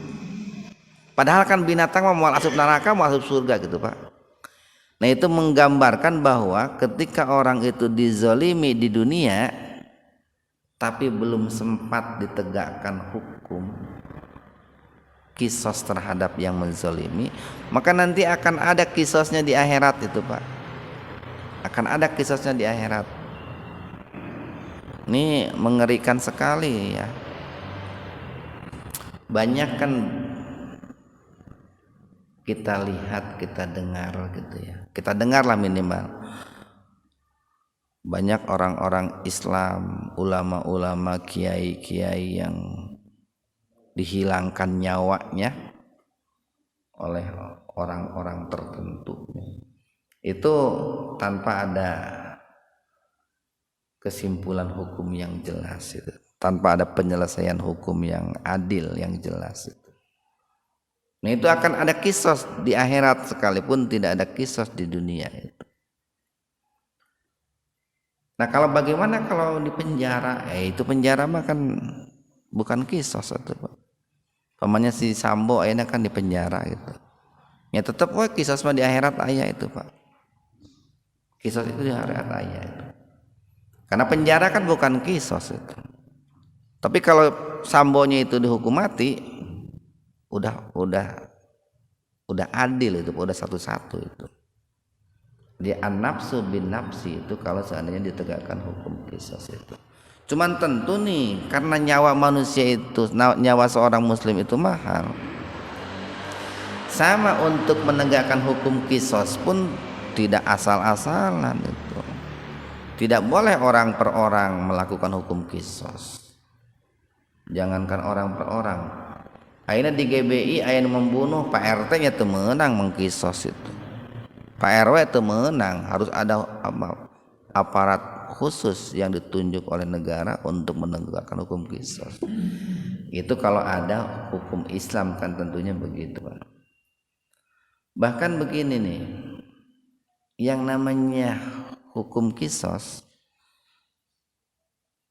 Padahal kan binatang mau masuk neraka, mau masuk surga gitu, Pak. Nah itu menggambarkan bahwa ketika orang itu dizalimi di dunia tapi belum sempat ditegakkan hukum kisos terhadap yang menzalimi, maka nanti akan ada kisosnya di akhirat itu, Pak. Akan ada kisosnya di akhirat. Ini mengerikan sekali ya. Banyak kan kita lihat, kita dengar gitu ya. Kita dengarlah minimal. Banyak orang-orang Islam, ulama-ulama, kiai-kiai yang dihilangkan nyawanya oleh orang-orang tertentu. Itu tanpa ada kesimpulan hukum yang jelas itu. Tanpa ada penyelesaian hukum yang adil, yang jelas itu. Nah itu akan ada kisos di akhirat sekalipun tidak ada kisos di dunia itu. Nah kalau bagaimana kalau di penjara? Itu penjara mah kan bukan kisos itu, Pak. Pamannya si Sambo akhirnya kan di penjara gitu. Ya tetap kisos mah di akhirat ayah itu, Pak. Kisos itu di akhirat ayah itu. Karena penjara kan bukan kisos itu. Tapi kalau Sambonya itu dihukum mati, udah adil itu, udah satu-satu itu. Di an-nafsu bin nafsi itu kalau seandainya ditegakkan hukum kisos itu. Cuman tentu nih, karena nyawa manusia itu, nyawa seorang muslim itu mahal. Sama untuk menegakkan hukum kisos pun tidak asal-asalan itu. Tidak boleh orang per orang melakukan hukum kisos. Jangankan orang per orang, Ayeuna di GBI aya nu membunuh Pak RT nya teu meunang mengkisos itu. Pak RW teu meunang, harus ada aparat khusus yang ditunjuk oleh negara untuk menegakkan hukum kisos. Itu kalau ada hukum Islam kan tentunya begitu, Pak. Bahkan begini nih, yang namanya hukum kisos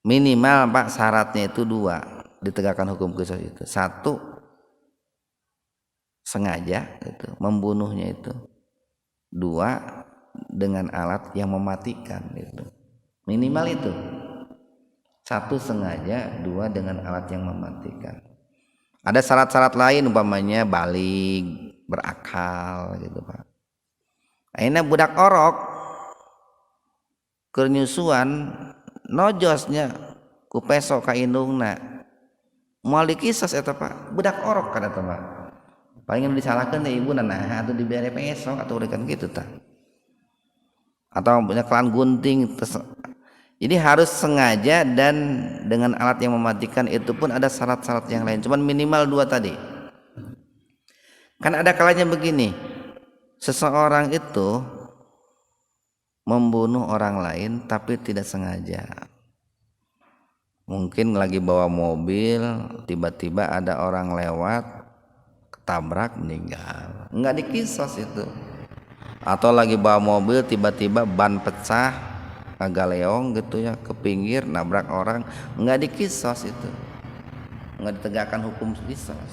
minimal Pak syaratnya itu 2 ditegakkan hukum kisos itu. 1 sengaja itu membunuhnya itu. 2 dengan alat yang mematikan itu. Minimal itu. 1 sengaja, 2 dengan alat yang mematikan. Ada syarat-syarat lain umpamanya balik, berakal gitu Pak. Ayeuna budak orok keur nyusuan nojosnya ku peso ka indungna. Moal dikisos eta Pak, budak orok kada teh Pak. Paling disalahkeun teh ibu nah atuh dibere peso atuh urang kitu tah. Atau punya kelan gunting. Jadi harus sengaja dan dengan alat yang mematikan, itu pun ada syarat-syarat yang lain. Cuman minimal 2 tadi. Kan ada kalanya begini, seseorang itu membunuh orang lain tapi tidak sengaja. Mungkin lagi bawa mobil, tiba-tiba ada orang lewat, ketabrak meninggal. Enggak dikisos itu. Atau lagi bawa mobil tiba-tiba ban pecah, agak leong gitu ya, ke pinggir nabrak orang, enggak dikisos itu. Enggak ditegakkan hukum kisos.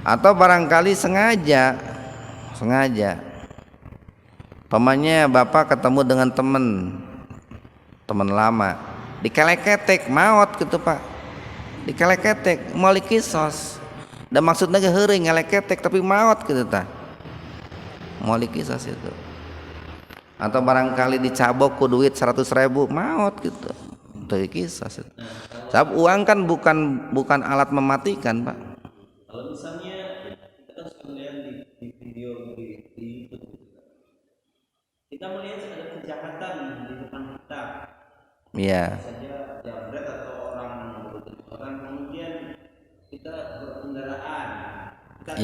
Atau barangkali sengaja pamannya bapak ketemu dengan teman lama, dikeleketek maot gitu Pak, dikeleketek mau dikisos, dan maksudnya heureung ngeleketek tapi maot gitu tah, mau dikisos itu. Atau barangkali dicabok ku duit 100.000 maot gitu, teu dikisos itu. Sebab uang kan bukan alat mematikan Pak. Kalau misalnya kita kan suka melihat di video di YouTube, kita melihat ada kejahatan di depan kita. Iya. Saja jambret atau orang kemudian kita berkendaraan, kita tabrak.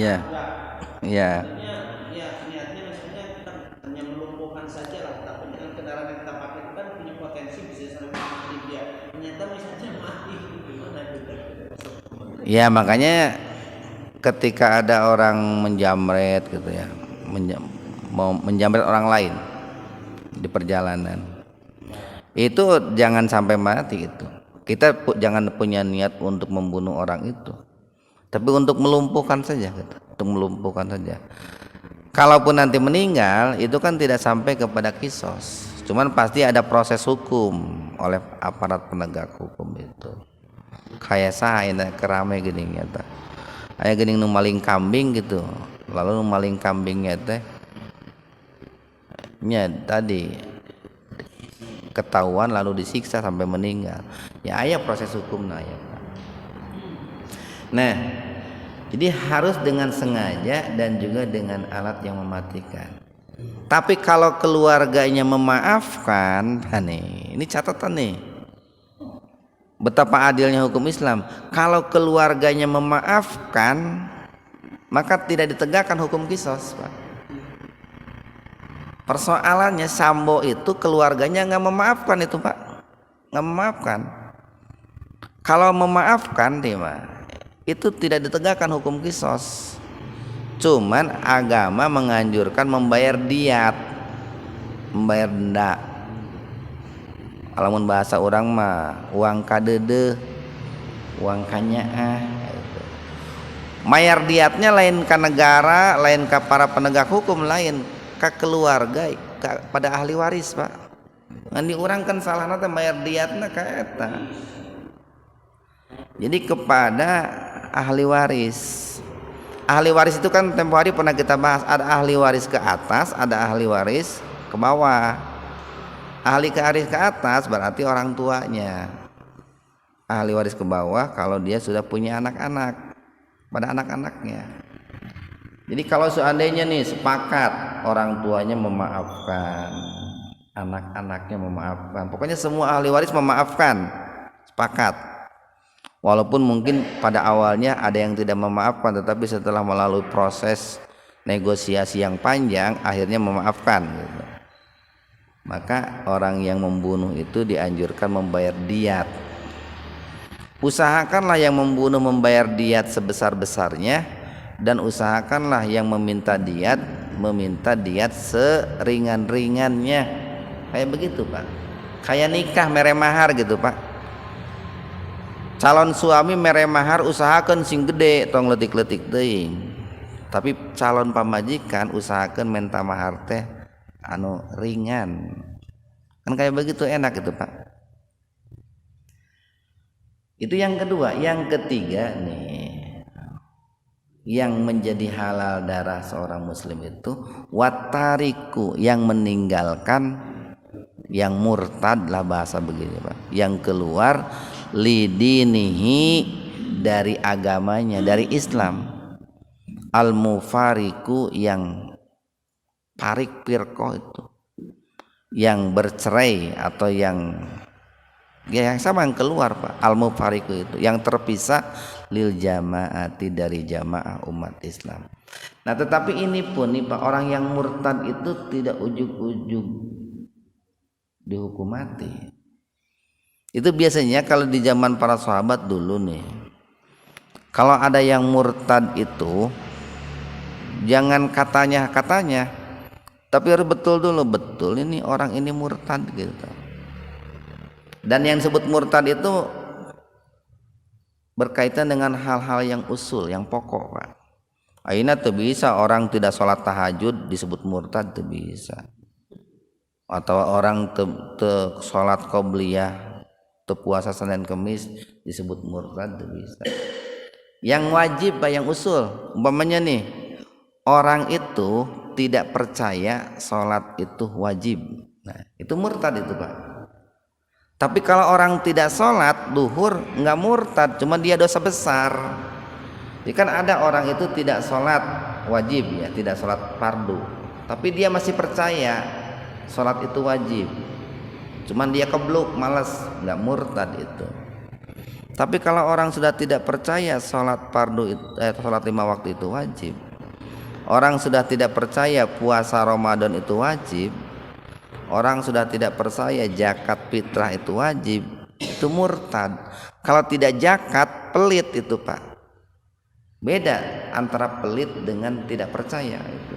Iya. Sebenarnya ya niatnya misalnya kita hanya melumpuhkan saja lah, tapi dengan kendaraan yang kita pakai itu kan punya potensi bisa sampai mati dia. Ternyata misalnya mati, gimana juga? Ya makanya ketika ada orang menjamret gitu ya, mau menjamret orang lain di perjalanan, itu jangan sampai mati itu. Kita jangan punya niat untuk membunuh orang itu, tapi untuk melumpuhkan saja gitu. Untuk melumpuhkan saja. Kalaupun nanti meninggal itu kan tidak sampai kepada kisos, cuman pasti ada proses hukum oleh aparat penegak hukum itu. Kayak saya kerame gini nyata, aya geuning nu maling kambing gitu, lalu nu maling kambingnya teh nya tadi ketahuan lalu disiksa sampai meninggal, ya aya proses hukumna ya Pak. Nah, jadi harus dengan sengaja dan juga dengan alat yang mematikan. Tapi kalau keluarganya memaafkan, ini catatan nih, betapa adilnya hukum Islam. Kalau keluarganya memaafkan, maka tidak ditegakkan hukum kisos Pak. Persoalannya Sambo itu keluarganya nggak memaafkan itu Pak, nggak memaafkan. Kalau memaafkan dia itu tidak ditegakkan hukum kisos. Cuman agama menganjurkan membayar diat, membayar denda. Alamun bahasa orang mah uang kadede, uang kanyaah gitu. Mayar diatnya lain ke negara, lain ke para penegak hukum, lain ke keluarga, pada ahli waris Pak. Ngan diurang kan salahna teh mayar diatna ka eta. Jadi kepada ahli waris. Ahli waris itu kan tempo hari pernah kita bahas, ada ahli waris ke atas, ada ahli waris ke bawah. Ahli waris ke atas berarti orang tuanya. Ahli waris ke bawah kalau dia sudah punya anak-anak, pada anak-anaknya. Jadi kalau seandainya nih sepakat orang tuanya memaafkan, anak-anaknya memaafkan, pokoknya semua ahli waris memaafkan, sepakat. Walaupun mungkin pada awalnya ada yang tidak memaafkan, tetapi setelah melalui proses negosiasi yang panjang akhirnya memaafkan gitu. Maka orang yang membunuh itu dianjurkan membayar diat. Usahakanlah yang membunuh membayar diat sebesar-besarnya, dan usahakanlah yang meminta diat seringan-ringannya. Kayak begitu Pak, kayak nikah mere mahar gitu Pak. Calon suami mere mahar usahakan sing gede tong letik-letik teuing, tapi calon pamajikan usahakan minta mahar teh anu ringan. Kan kayak begitu enak itu Pak. Itu yang kedua. Yang ketiga nih, yang menjadi halal darah seorang muslim itu watariku, yang meninggalkan, yang murtad lah bahasa begini Pak, yang keluar lidinihi, dari agamanya, dari Islam, al mufariku, yang tarik firqah itu, yang bercerai atau yang sama, yang keluar Pak, al mufariku itu yang terpisah lil jamaati, dari jamaah umat Islam. Nah tetapi ini pun nih Pak, orang yang murtad itu tidak ujug-ujug dihukum mati. Itu biasanya kalau di zaman para sahabat dulu nih, kalau ada yang murtad itu jangan katanya, tapi harus betul dulu, betul ini orang ini murtad gitu. Dan yang disebut murtad itu berkaitan dengan hal-hal yang usul, yang pokok Pak. Aina tuh bisa orang tidak sholat tahajud disebut murtad, tuh bisa. Atau orang sholat qobliyah, puasa Senin Kemis disebut murtad, tuh bisa. Yang wajib Pak, yang usul, umpamanya nih, orang itu tidak percaya sholat itu wajib, nah itu murtad itu Pak. Tapi kalau orang tidak sholat duhur nggak murtad, cuma dia dosa besar. Jadi kan ada orang itu tidak sholat wajib ya, tidak sholat fardu, tapi dia masih percaya sholat itu wajib, cuman dia kebluk, malas, nggak murtad itu. Tapi kalau orang sudah tidak percaya sholat fardu sholat 5 waktu itu wajib, orang sudah tidak percaya puasa Ramadan itu wajib, orang sudah tidak percaya zakat fitrah itu wajib, itu murtad. Kalau tidak zakat, pelit itu Pak. Beda antara pelit dengan tidak percaya itu.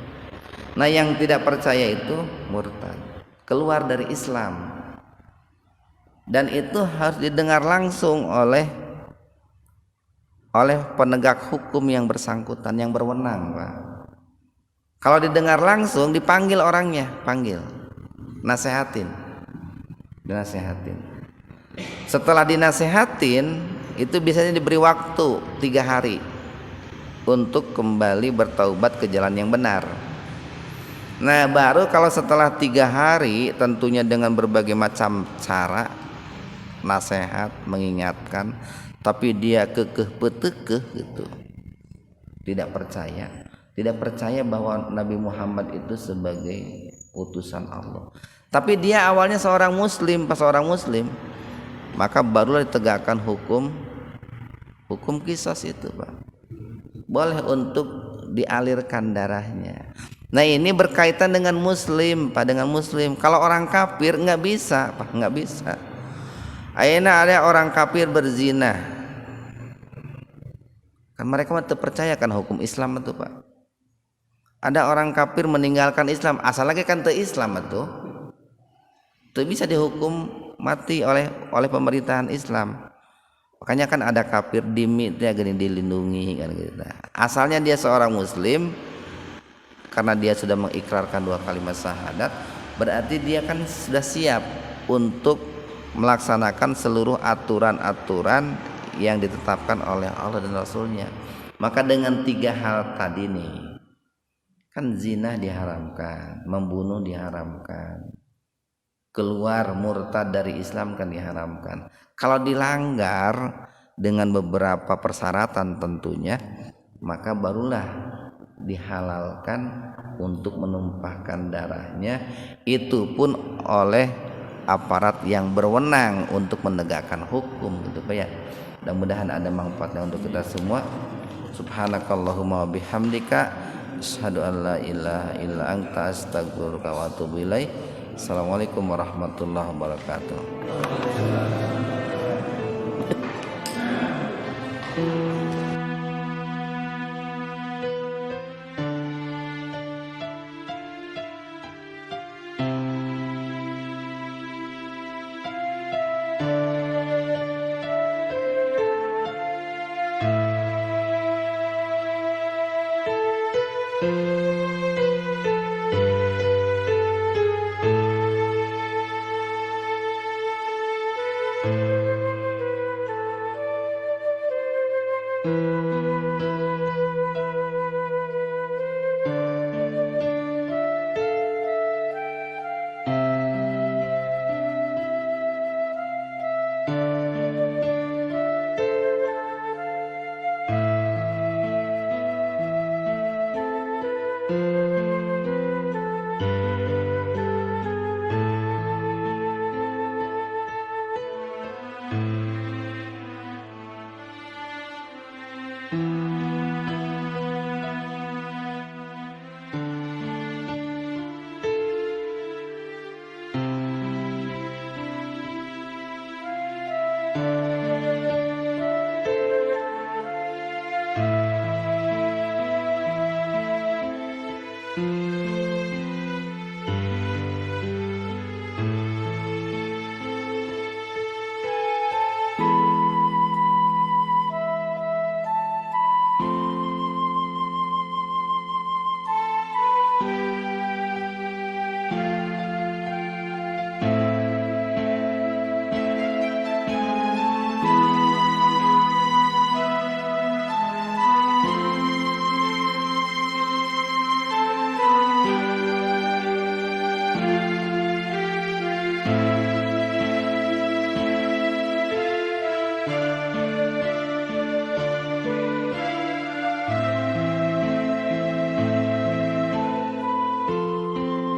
Nah yang tidak percaya itu murtad, keluar dari Islam. Dan itu harus didengar langsung oleh penegak hukum yang bersangkutan, yang berwenang Pak. Kalau didengar langsung, dipanggil orangnya, panggil, dinasehatin. Setelah dinasehatin itu biasanya diberi waktu 3 hari untuk kembali bertaubat ke jalan yang benar. Nah baru kalau setelah 3 hari, tentunya dengan berbagai macam cara nasihat, mengingatkan, tapi dia kekeh petekeh gitu, tidak percaya bahwa Nabi Muhammad itu sebagai utusan Allah. Tapi dia awalnya seorang muslim, pas seorang muslim, maka barulah ditegakkan hukum qisas itu Pak. Boleh untuk dialirkan darahnya. Nah ini berkaitan dengan muslim Pak, dengan muslim. Kalau orang kafir nggak bisa Pak, nggak bisa. Ayeuna ada orang kafir berzina, kan mereka mah percaya kan hukum Islam itu Pak. Ada orang kafir meninggalkan Islam, asal lagi kan teu Islam itu bisa dihukum mati oleh pemerintahan Islam. Makanya kan ada kafir dimi dia gini dilindungi kan gitu. Asalnya dia seorang muslim, karena dia sudah mengikrarkan 2 kalimat syahadat, berarti dia kan sudah siap untuk melaksanakan seluruh aturan-aturan yang ditetapkan oleh Allah dan Rasulnya. Maka dengan 3 hal tadi nih, kan zina diharamkan, membunuh diharamkan, keluar murtad dari Islam kan diharamkan. Kalau dilanggar dengan beberapa persyaratan tentunya, maka barulah dihalalkan untuk menumpahkan darahnya, itu pun oleh aparat yang berwenang untuk menegakkan hukum gitu Pak ya. Mudah-mudahan ada manfaatnya untuk kita semua. Subhanakallahumma wa bihamdika asyhadu an la ilaha illa anta astaghfiruka wa atubu ilaik. Assalamualaikum warahmatullahi wabarakatuh.